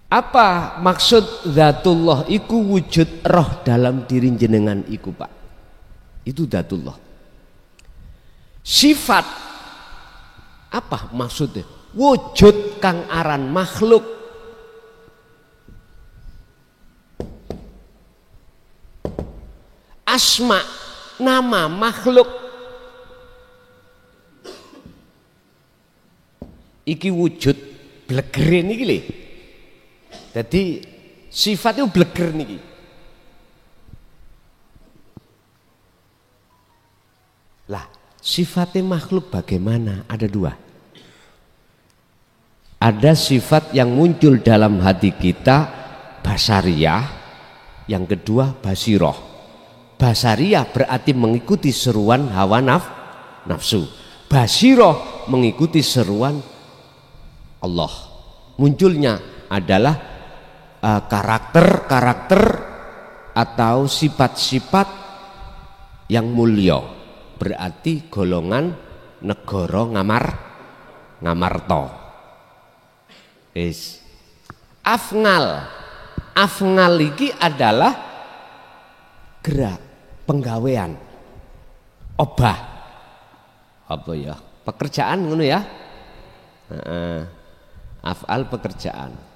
Apa maksud zatullah iku wujud roh dalam diri jenengan iku Pak. Itu zatullah. Sifat apa maksudnya? Wujud kang aran makhluk. Asma nama makhluk. Iki wujud bleger niki lho. Jadi sifat itu bleger niki. Lah, sifatnya makhluk bagaimana? Ada dua. Ada sifat yang muncul dalam hati kita, basariyah. Yang kedua, basiroh. Basariyah berarti mengikuti seruan hawa nafsu. Basiroh mengikuti seruan Allah. Munculnya adalah karakter-karakter atau sifat-sifat yang mulia, berarti golongan negara ngamarta. Afnal iki adalah gerak penggawean obah apa ya pekerjaan ngono ya. Af'al pekerjaan.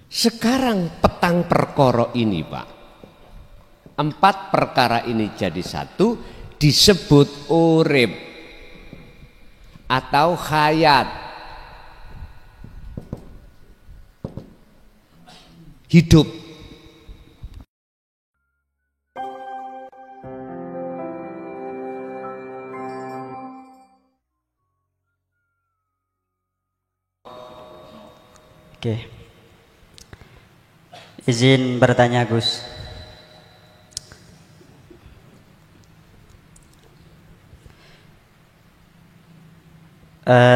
Sekarang petang perkara ini Pak, 4 perkara ini jadi satu disebut urip atau hayat, hidup. Oke. Izin bertanya Gus.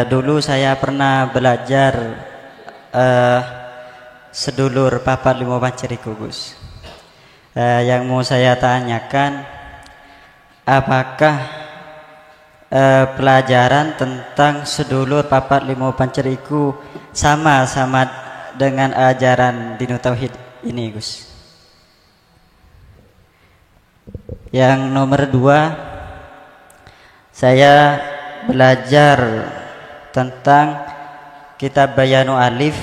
Dulu saya pernah belajar sedulur papat limo panceriku Gus. Yang mau saya tanyakan, apakah pelajaran tentang sedulur papat limo panceriku sama dengan ajaran Dinu Tauhid ini Gus? Yang nomor 2, saya belajar tentang kitab Bayanu Alif.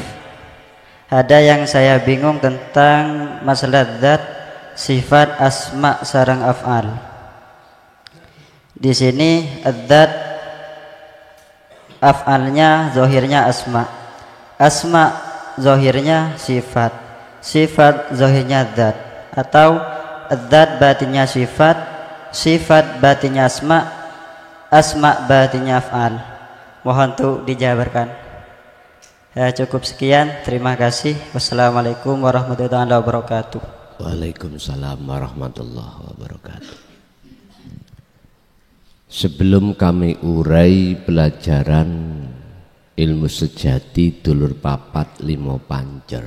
Ada yang saya bingung tentang masalah zat, sifat, asma sareng af'al. Di sini zat af'alnya zahirnya asma, asma zahirnya sifat, sifat zahirnya zat, atau zat batinnya sifat, sifat batinnya asma, asma batinnya af'al. Mohon untuk dijabarkan. Cukup sekian, terima kasih. Wassalamualaikum warahmatullahi wabarakatuh. Waalaikumsalam warahmatullahi wabarakatuh. Sebelum kami urai pelajaran ilmu sejati dulur papat limo pancer,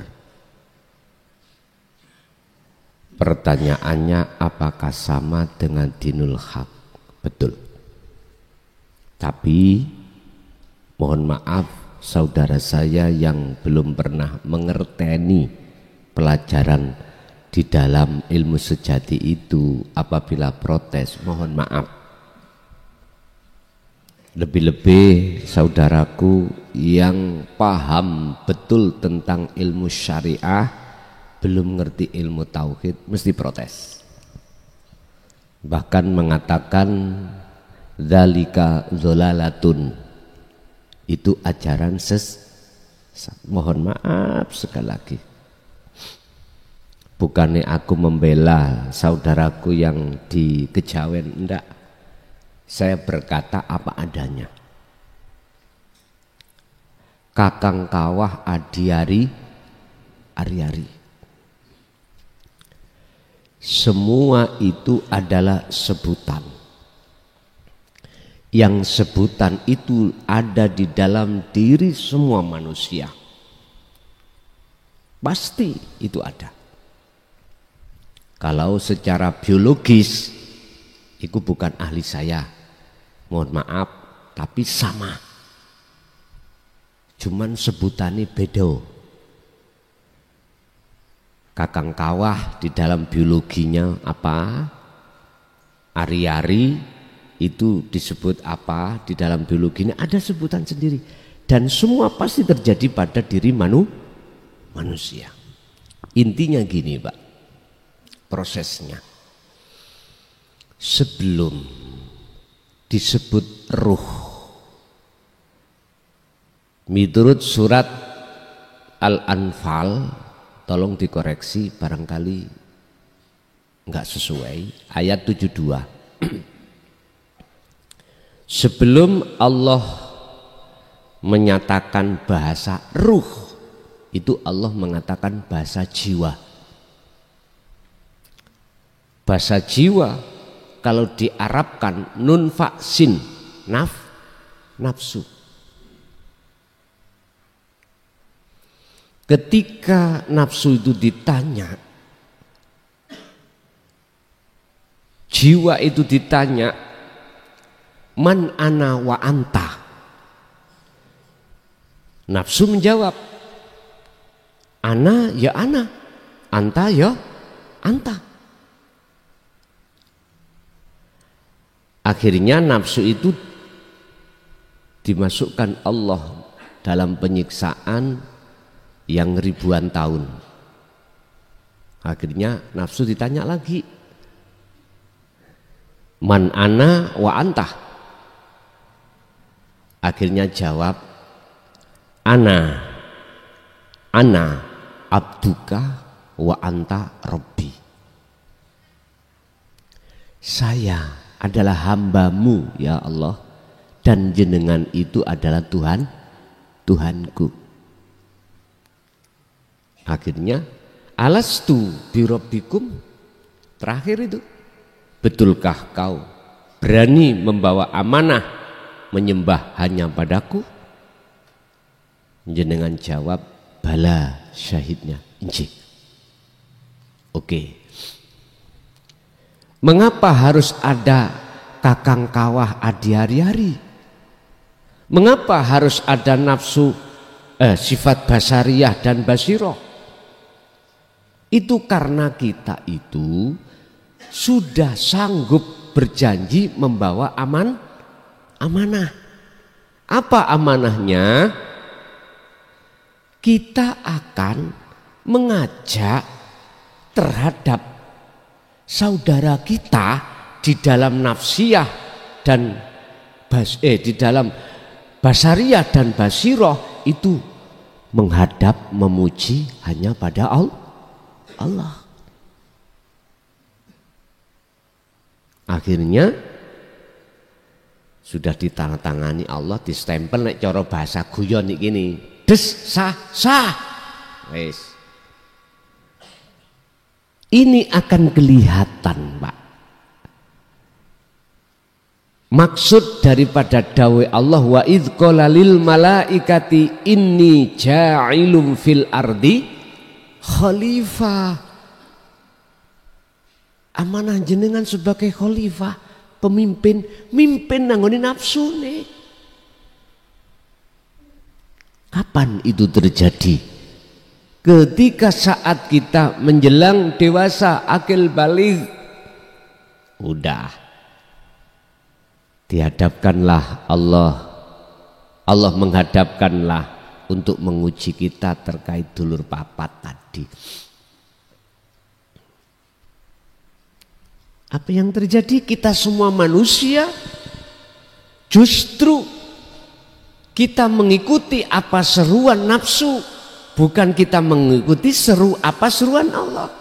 pertanyaannya apakah sama dengan dinul haq? Betul. Tapi mohon maaf saudara saya yang belum pernah mengerteni pelajaran di dalam ilmu sejati itu, apabila protes mohon maaf. Lebih-lebih saudaraku yang paham betul tentang ilmu syariah belum ngerti ilmu tauhid mesti protes, bahkan mengatakan dzalika dzalalatun, itu ajaran sesat. Mohon maaf sekali lagi, bukannya aku membela saudaraku yang di Kejawen, enggak. Saya berkata apa adanya. Kakang kawah adiari ari-ari. Semua itu adalah sebutan. Yang sebutan itu ada di dalam diri semua manusia. Pasti itu ada. Kalau secara biologis, itu bukan ahli saya, mohon maaf, tapi sama. cuman sebutannya beda. Kakang kawah di dalam biologinya apa? Ari-ari itu disebut apa? Di dalam biologinya ada sebutan sendiri. Dan semua pasti terjadi pada diri manusia. Intinya gini Pak, prosesnya. Sebelum disebut ruh, menurut surat Al-Anfal, tolong dikoreksi barangkali enggak sesuai, ayat 72. Sebelum Allah menyatakan bahasa ruh, itu Allah mengatakan bahasa jiwa. Bahasa jiwa kalau diarabkan nun fa sin, nafsu. Ketika nafsu itu ditanya, jiwa itu ditanya, man ana wa anta. Nafsu menjawab, ana ya ana, anta ya anta. Akhirnya nafsu itu dimasukkan Allah dalam penyiksaan yang ribuan tahun. Akhirnya nafsu ditanya lagi, man ana wa anta. Akhirnya jawab, ana abduka wa anta rabbi. Saya adalah hambamu ya Allah, dan jenengan itu adalah Tuhanku. Akhirnya alastu birabbikum, terakhir itu, betulkah kau berani membawa amanah menyembah hanya padaku? Jenengan jawab, bala syahidnya, injik. Oke. Mengapa harus ada kakang kawah adi hari-hari? Mengapa harus ada nafsu sifat basariyah dan basiroh? Itu karena kita itu sudah sanggup berjanji membawa amanah. Apa amanahnya? Kita akan mengajak terhadap saudara kita di dalam nafsiyah dan di dalam basariyah dan basiroh itu menghadap memuji hanya pada Allah. Akhirnya sudah ditandatangani Allah, distempel nek cara bahasa guyon iki gini, des sah. Wes. Ini akan kelihatan Pak. Maksud daripada dawai Allah, wa idh qala lil malaikati inni ja'ilum fil ardi khalifah. Amanah jenengan sebagai khalifah, pemimpin, mimpin nanggone nafsune. Kapan itu terjadi? Ketika saat kita menjelang dewasa, akil baligh, udah dihadapkanlah Allah menghadapkanlah untuk menguji kita terkait dulur papat tadi. Apa yang terjadi? Kita semua manusia justru kita mengikuti apa seruan nafsu, bukan kita mengikuti seruan Allah.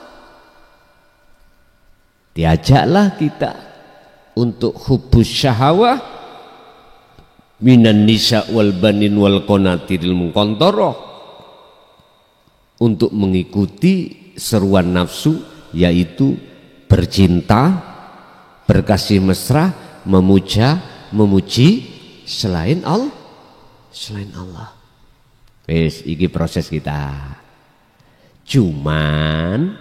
Diajaklah kita untuk hubus syahawah minan nisa wal banin wal qanatiril muqantarah, untuk mengikuti seruan nafsu, yaitu bercinta, berkasih mesra, memuji selain Allah. Wes, iki proses kita. Cuman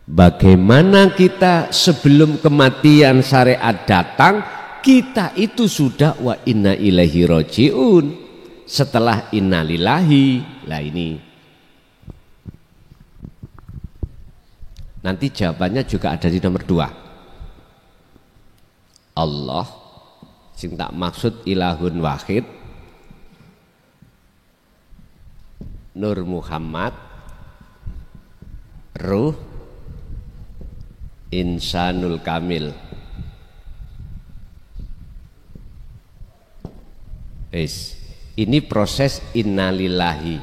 bagaimana kita sebelum kematian syariat datang, kita itu sudah wa inna ilaihi rajiun, setelah innalillahi. Lah ini nanti jawabannya juga ada di nomor 2. Allah sing tak maksud ilahun wahid, Nur Muhammad, Ruh, Insanul Kamil. Ini proses innalillahi.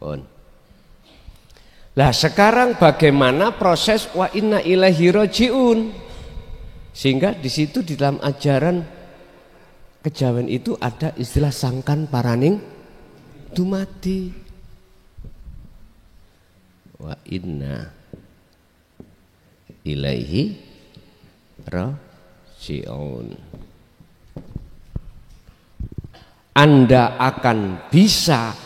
Pun. Lah sekarang bagaimana proses wa inna ilaihi rajiun? Sehingga di situ di dalam ajaran kejawen itu ada istilah sangkan paraning dumadi. Wa inna ilaihi rajiun. Anda akan bisa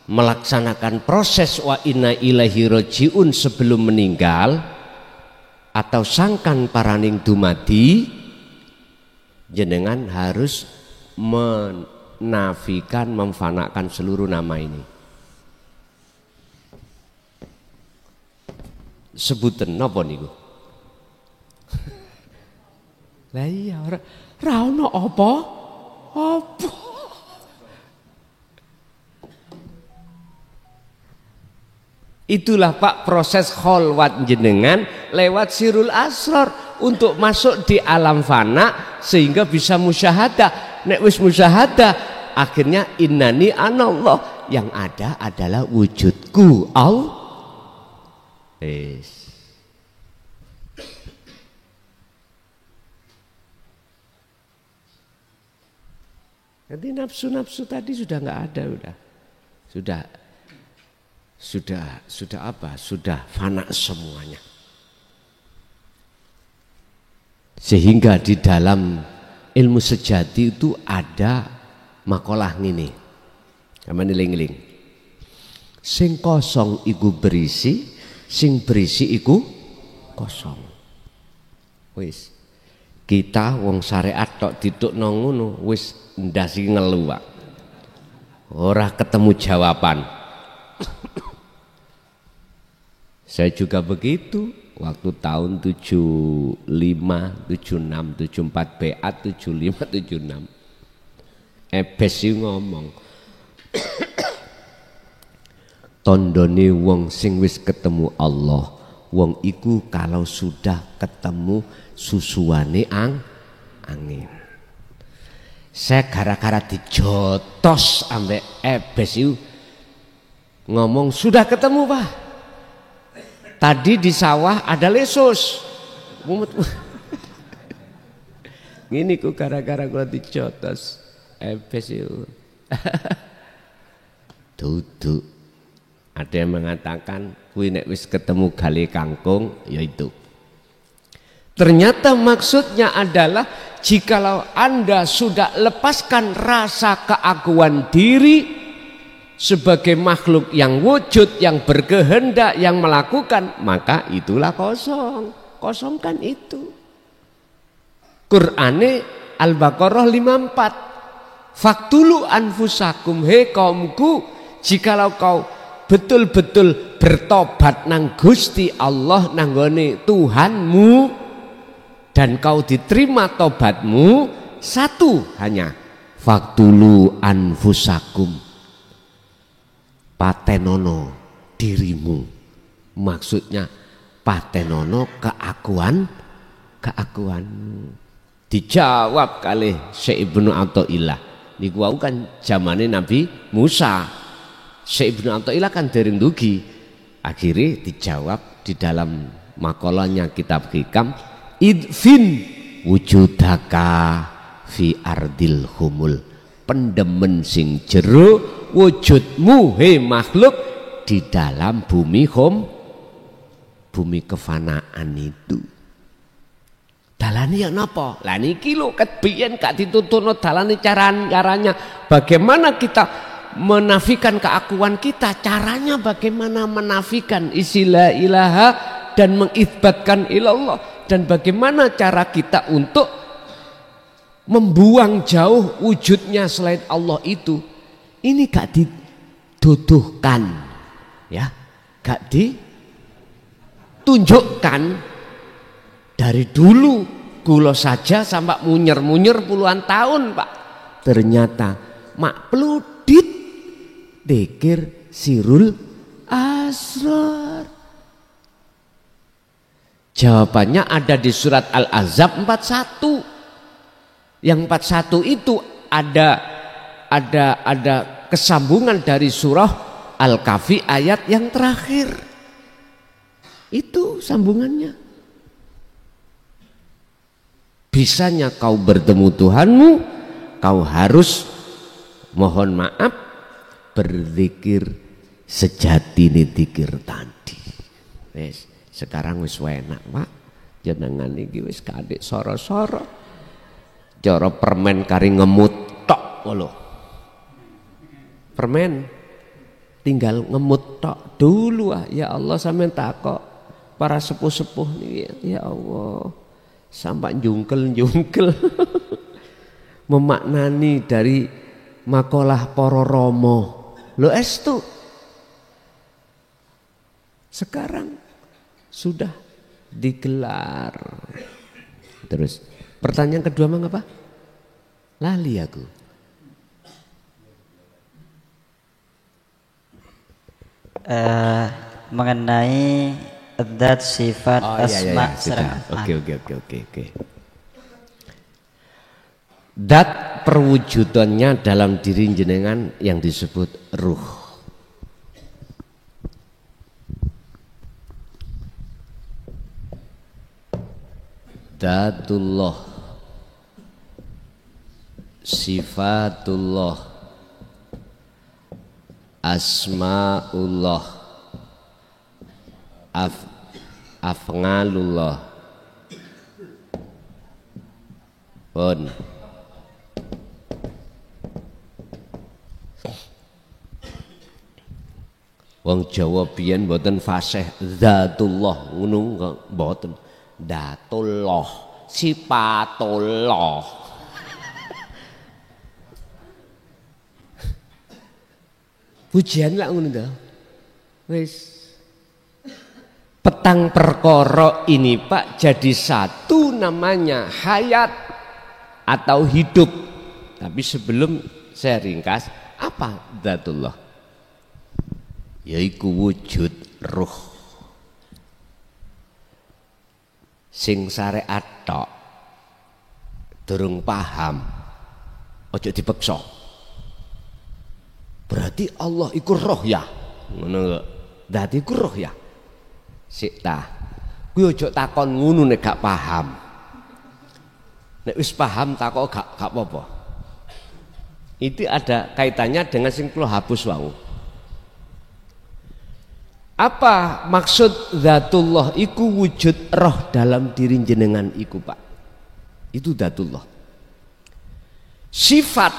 melaksanakan proses wa inna ilaihi rajiun sebelum meninggal atau sangkan paraning dumadi, jenengan harus menafikan, memfanakan seluruh nama ini. Sebutan napa niku? Lah iya ora ono apa? Apa? Itulah Pak proses kholwat jenengan lewat sirul asrar untuk masuk di alam fana sehingga bisa musyahadah. Nek wis musyahadah akhirnya innani anallah, yang ada adalah wujudku Allah. Nanti nafsu-nafsu tadi sudah nggak ada, sudah apa? Sudah fana semuanya. Sehingga di dalam ilmu sejati itu ada makalah ngene. Sampeyan eling-eling. Sing kosong iku berisi, sing berisi iku kosong. Wis. Kita wong syariat tok ditukno ngono wis ndasi ngelu, Pak. Ora ketemu jawaban. Saya juga begitu waktu tahun 75, 76, 74 BA 75, 76. Ebes ngomong tondone wong sing wis ketemu Allah, wong iku kalau sudah ketemu susuane angin. Saya gara-gara dijotos ambek Ebes itu ngomong sudah ketemu, Pak. Tadi di sawah ada lesus. Gini ku gara-gara gua dijotos Ebes itu. Duduk. Ada yang mengatakan kuwi nek wis ketemu gale kangkung, yaitu. Ternyata maksudnya adalah jikalau Anda sudah lepaskan rasa keaguan diri sebagai makhluk yang wujud, yang berkehendak, yang melakukan, maka itulah kosong. Kosongkan itu. Qur'ane Al-Baqarah 54. Faktulu anfusakum, he kaumku, jikalau kau betul-betul bertobat nang Gusti Allah, nanggone Tuhanmu, dan kau diterima tobatmu, satu hanya, faktulu anfusakum, patenono dirimu. Maksudnya patenono keakuanmu. Dijawab kali Syekh Ibnu Athaillah. Niku wau kan zamane Nabi Musa. Syekh Ibnu Athaillah kan dereng dugi. Akhirnya dijawab di dalam makalahnya kitab Hikam, idfin wujudaka fi ardil humul, pendemen sing jero wujudmu he makhluk di dalam bumi kefanaan itu. Dalane ya napa? Lah niki lho ket biyen gak dituturno dalane caranya bagaimana kita menafikan keakuan kita, caranya bagaimana menafikan istilah ilaha dan mengisbatkan ilallah. dan bagaimana cara kita untuk membuang jauh wujudnya selain Allah itu. Ini gak dituduhkan, ya, gak ditunjukkan dari dulu. Kula saja sampai munyer-munyer puluhan tahun, Pak. Ternyata mak peludit dikir sirul asrar. Jawabannya ada di surat Al-Ahzab 41. Yang 41 itu ada kesambungan dari surah Al-Kahfi ayat yang terakhir. Itu sambungannya. Bisanya kau bertemu Tuhanmu, kau harus mohon maaf berzikir sejati nih zikir tadi. Wes, sekarang wis enak, Pak. Jenengan iki wis kadek soro-soro. Cara permen kari ngemut tok lho. Permen tinggal ngemut tok dulu ya Allah, sampean takok para sepuh-sepuh nih ya Allah. Sampai jungkel memaknani dari makalah para Rama. Lo estu sekarang sudah digelar. Terus pertanyaan kedua apa? Lali aku. Mengenai zat, sifat, asma, Oke. Dat perwujudannya dalam diri jenengan yang disebut ruh. Datullah, sifatullah, asmaullah, afngalullah. Pun wong Jawa biyen mboten fasih zatullah ngono mboten. Datullah, sifatullah. Pujian lah ngono to. Wis petang perkara ini Pak jadi satu, namanya hayat atau hidup. Tapi sebelum saya ringkas, apa dzatullah? Yaiku wujud ruh. Sing syariat tok durung paham, ojo dipeksa. Berarti Allah iku roh ya. Ngono kok. Dadi iku roh ya. Sik ta. Kuwi ojo takon ngono nek gak paham. Nek wis paham takok gak apa-apa. Itu ada kaitannya dengan sing kula hapus wau. Apa maksud zatullah iku wujud roh dalam diri jenengan iku Pak. Itu zatullah. Sifat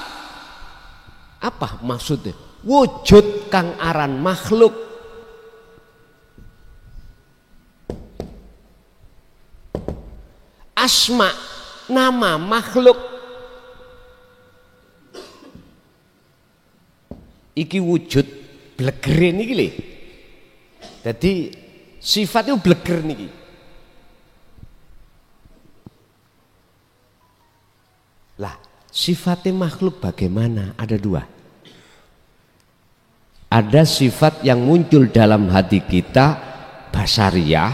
apa maksudnya? Wujud kang aran makhluk. Asma nama makhluk. Iki wujud blegere niki lho. Jadi sifatnya bleger niki. Lah, sifatnya makhluk bagaimana? Ada dua. Ada sifat yang muncul dalam hati kita, basariyah.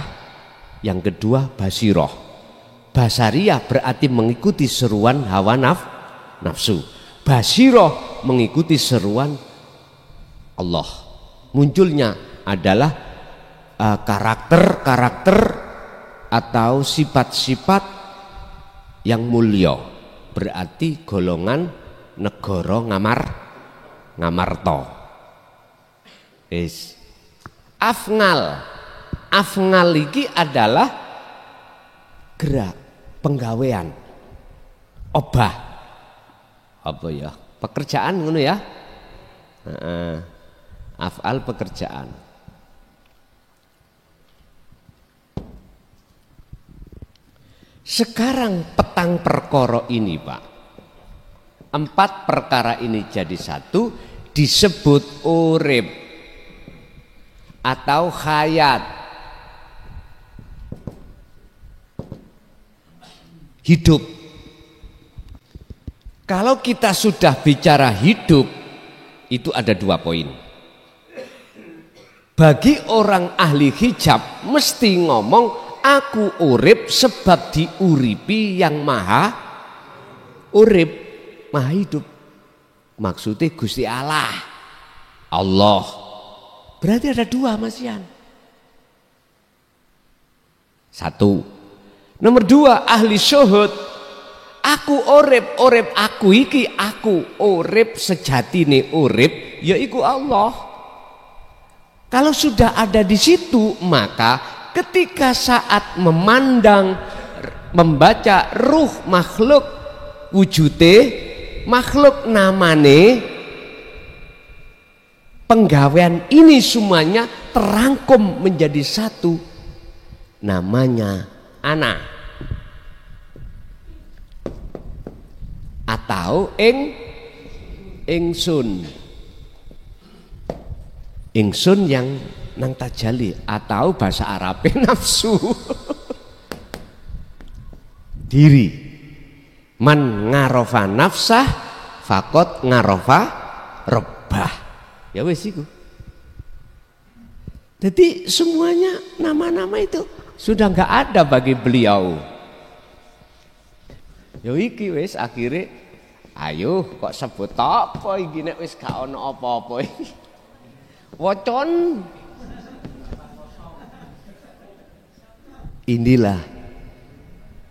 Yang kedua, basiroh. Basariyah berarti mengikuti seruan hawa nafsu. Basiroh mengikuti seruan Allah. Munculnya adalah karakter-karakter atau sifat-sifat yang mulia, berarti golongan negara ngamarta. Afngal iki adalah gerak penggawean, obah apa ya, pekerjaan ngono ya. Af'al pekerjaan. Sekarang petang perkara ini Pak, 4 perkara ini jadi satu, disebut urip atau hayat, hidup. Kalau kita sudah bicara hidup, itu ada 2 poin. Bagi orang ahli hijab mesti ngomong aku urip sebab diuripi yang maha urip, maha hidup. Maksudnya Gusti Allah. Allah. Berarti ada 2 Mas Yan. 1. Nomor 2, ahli syuhud. Aku urip aku iki, aku urip sejatine urip yaiku Allah. Kalau sudah ada di situ, maka ketika saat memandang, membaca ruh makhluk, wujude makhluk namane, penggawean ini semuanya terangkum menjadi satu, namanya ana atau ingsun yang nang tajali, atau bahasa Arabnya nafsu. Diri. Man ngarofa nafsah fakot ngarofa robbah. Ya wis iku. Jadi semuanya nama-nama itu sudah enggak ada bagi beliau. Ya iki wis akhirnya ayo kok sebut apa iki nek wis gak ono apa-apa iki. Wocon. Inilah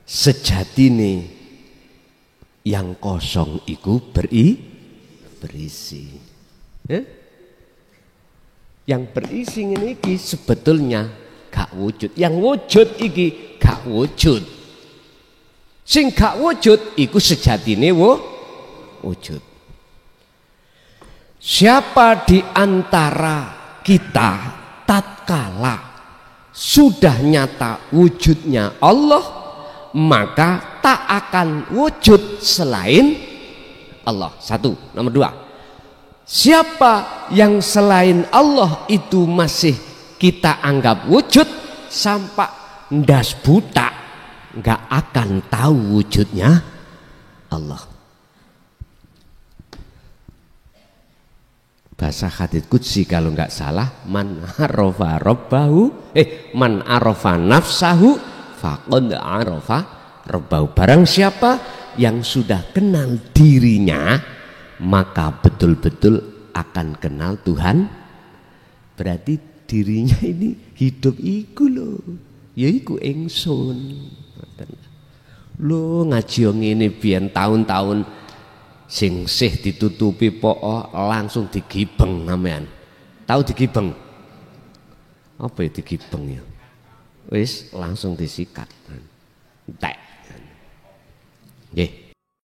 sejatine yang kosong iku berisi. Yang berisi ini sebetulnya gak wujud. Yang wujud iki gak wujud. Sing gak wujud iku sejatine wujud. Siapa di antara kita tatkala sudah nyata wujudnya Allah, maka tak akan wujud selain Allah. 1. Nomor 2, siapa yang selain Allah itu masih kita anggap wujud, sampai ndas buta nggak akan tahu wujudnya Allah. Bahasa hadits qudsi kalau nggak salah, man arafa rabbahu man arafa nafsahu faqad arafa rabbahu. Barang siapa yang sudah kenal dirinya, maka betul-betul akan kenal Tuhan. Berarti dirinya ini hidup iku lho, ya iku ingsun. Lho ngaji ngene biyen tahun-tahun sing sih ditutupi pokok langsung digibeng sampean. Tahu digibeng? Apa ya digibeng ya? Wis langsung disikat. Entek. Nggih.